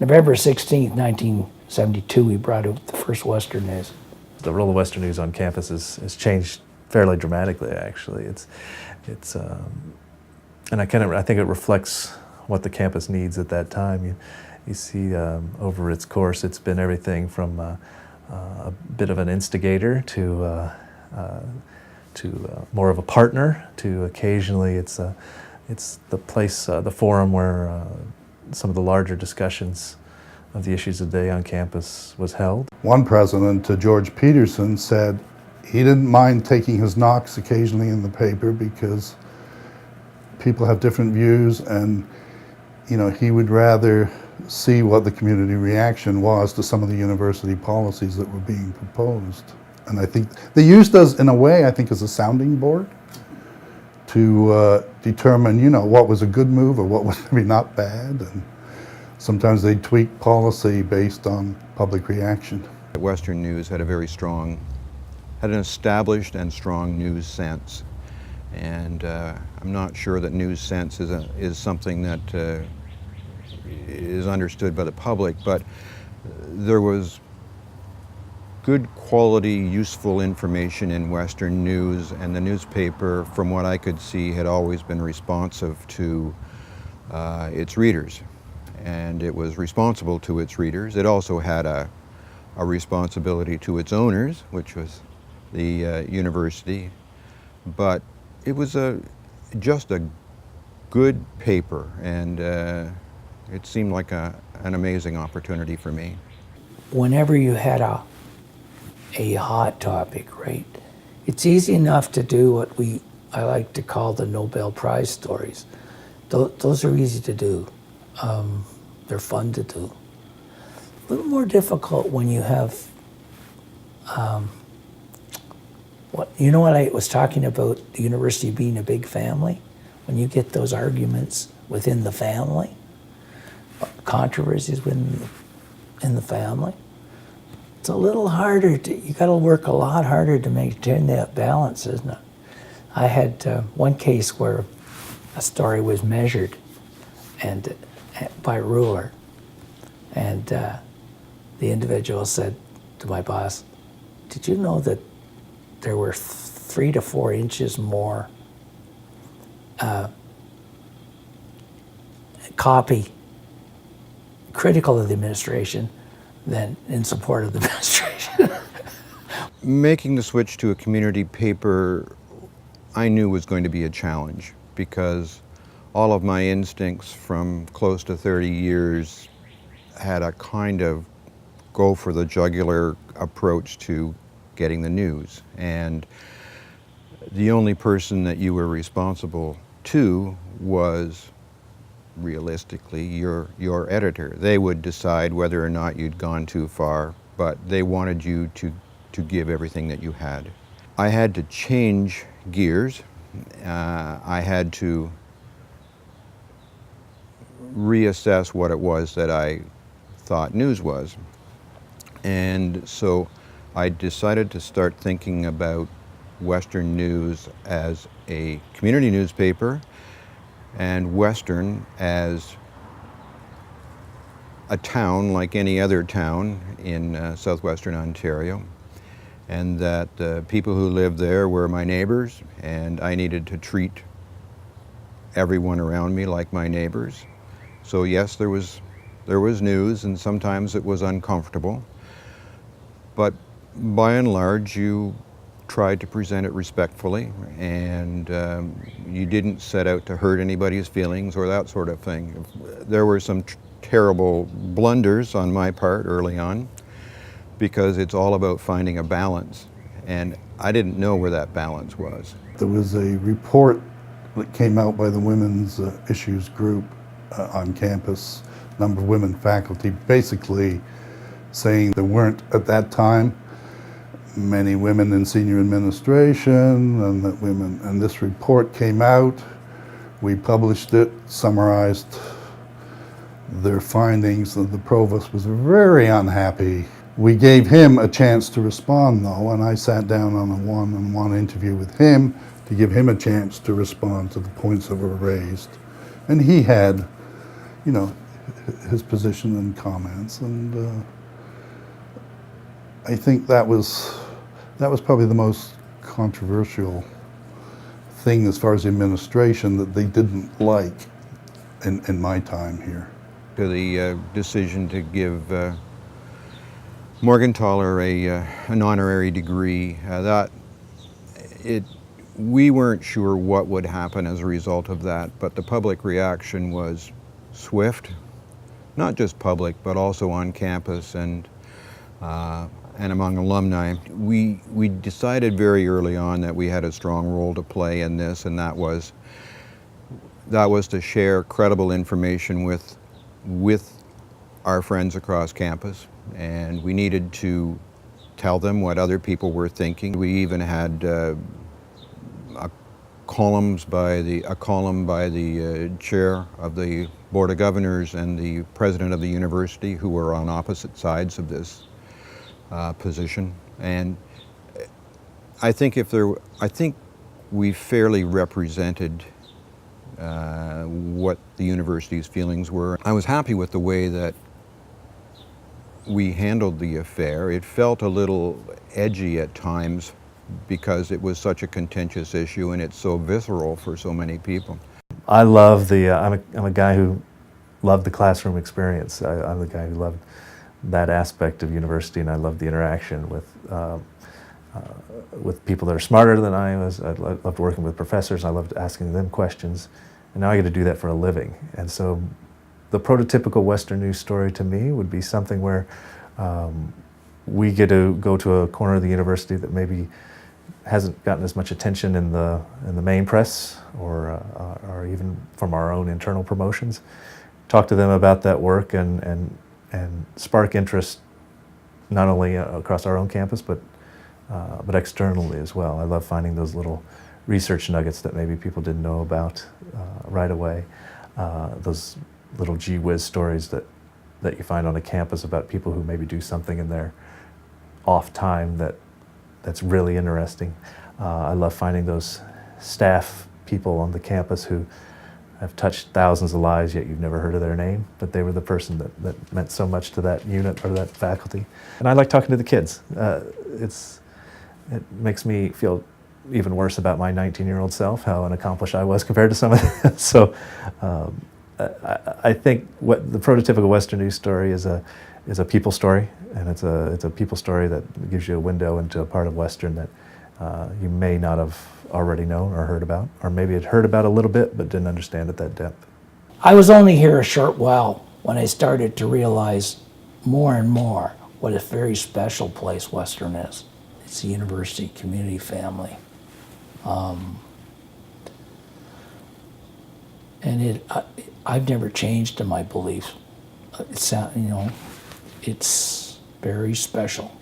November 16th, 1972, we brought out the first Western News. The role of Western News on campus has changed fairly dramatically, actually. And I think it reflects what the campus needs at that time. You see over its course, it's been everything from a bit of an instigator to more of a partner, to occasionally it's the place, the forum where some of the larger discussions of the issues of the day on campus was held. One president, George Peterson, said he didn't mind taking his knocks occasionally in the paper because people have different views, and he would rather see what the community reaction was to some of the university policies that were being proposed. And I think they used us, in a way, I think, as a sounding board to determine, what was a good move or what was maybe not bad. And sometimes they tweak policy based on public reaction. Western News had an established and strong news sense. And I'm not sure that news sense is something that is understood by the public, but there was good quality, useful information in Western News, and the newspaper, from what I could see, had always been responsive to its readers. And it was responsible to its readers. It also had a responsibility to its owners, which was the university. But it was just a good paper, and it seemed like an amazing opportunity for me. Whenever you had a hot topic, right, it's easy enough to do what I like to call the Nobel Prize stories. Those are easy to do. They're fun to do. A little more difficult when you have what I was talking about, the university being a big family. When you get those arguments within the family, controversies within the family, it's a little harder you got to work a lot harder to maintain that balance, isn't it? I had one case where a story was measured and by ruler, and the individual said to my boss, "Did you know that there were 3 to 4 inches more copy critical of the administration than in support of the administration?" Making the switch to a community paper, I knew was going to be a challenge, because all of my instincts from close to 30 years had a kind of go for the jugular approach to getting the news. And the only person that you were responsible to was, realistically, your editor. They would decide whether or not you'd gone too far, but they wanted you to give everything that you had. I had to change gears. I had to reassess what it was that I thought news was. And so I decided to start thinking about Western News as a community newspaper, and Western as a town like any other town in southwestern Ontario, and that the people who lived there were my neighbors, and I needed to treat everyone around me like my neighbors. So yes, there was news, and sometimes it was uncomfortable, but by and large you tried to present it respectfully, and you didn't set out to hurt anybody's feelings or that sort of thing. There were some terrible blunders on my part early on, because it's all about finding a balance, and I didn't know where that balance was. There was a report that came out by the Women's Issues Group on campus, a number of women faculty, basically saying there weren't, at that time, many women in senior administration, and that and this report came out. We published it, summarized their findings, and the provost was very unhappy. We gave him a chance to respond, though, and I sat down on a one-on-one interview with him to give him a chance to respond to the points that were raised. And he had, his position and comments, and I think that was probably the most controversial thing as far as the administration that they didn't like in my time here. To the decision to give Morgenthaler an honorary degree, we weren't sure what would happen as a result of that, but the public reaction was swift, not just public, but also on campus and among alumni. We decided very early on that we had a strong role to play in this, and that was to share credible information with our friends across campus, and we needed to tell them what other people were thinking. We even had a column by the chair of the Board of Governors and the president of the university, who were on opposite sides of this position. And I think we fairly represented what the university's feelings were. I was happy with the way that we handled the affair. It felt a little edgy at times because it was such a contentious issue and it's so visceral for so many people. I love I'm a guy who loved the classroom experience. I'm the guy who loved that aspect of university, and I loved the interaction with people that are smarter than I was. I loved working with professors. I loved asking them questions, and now I get to do that for a living. And so the prototypical Western news story to me would be something where we get to go to a corner of the university that maybe hasn't gotten as much attention in the main press or even from our own internal promotions. Talk to them about that work and spark interest not only across our own campus but externally as well. I love finding those little research nuggets that maybe people didn't know about right away. Those little gee whiz stories that you find on a campus about people who maybe do something in their off time that's really interesting. I love finding those staff people on the campus who have touched thousands of lives, yet you've never heard of their name, but they were the person that meant so much to that unit or that faculty. And I like talking to the kids. It makes me feel even worse about my 19-year-old self, how unaccomplished I was compared to some of them. So I think what the prototypical Western news story is a people story, and it's a people story that gives you a window into a part of Western that you may not have already known or heard about, or maybe had heard about a little bit but didn't understand at that depth. I was only here a short while when I started to realize more and more what a very special place Western is. It's a university community family. And I've never changed in my beliefs. It's very special.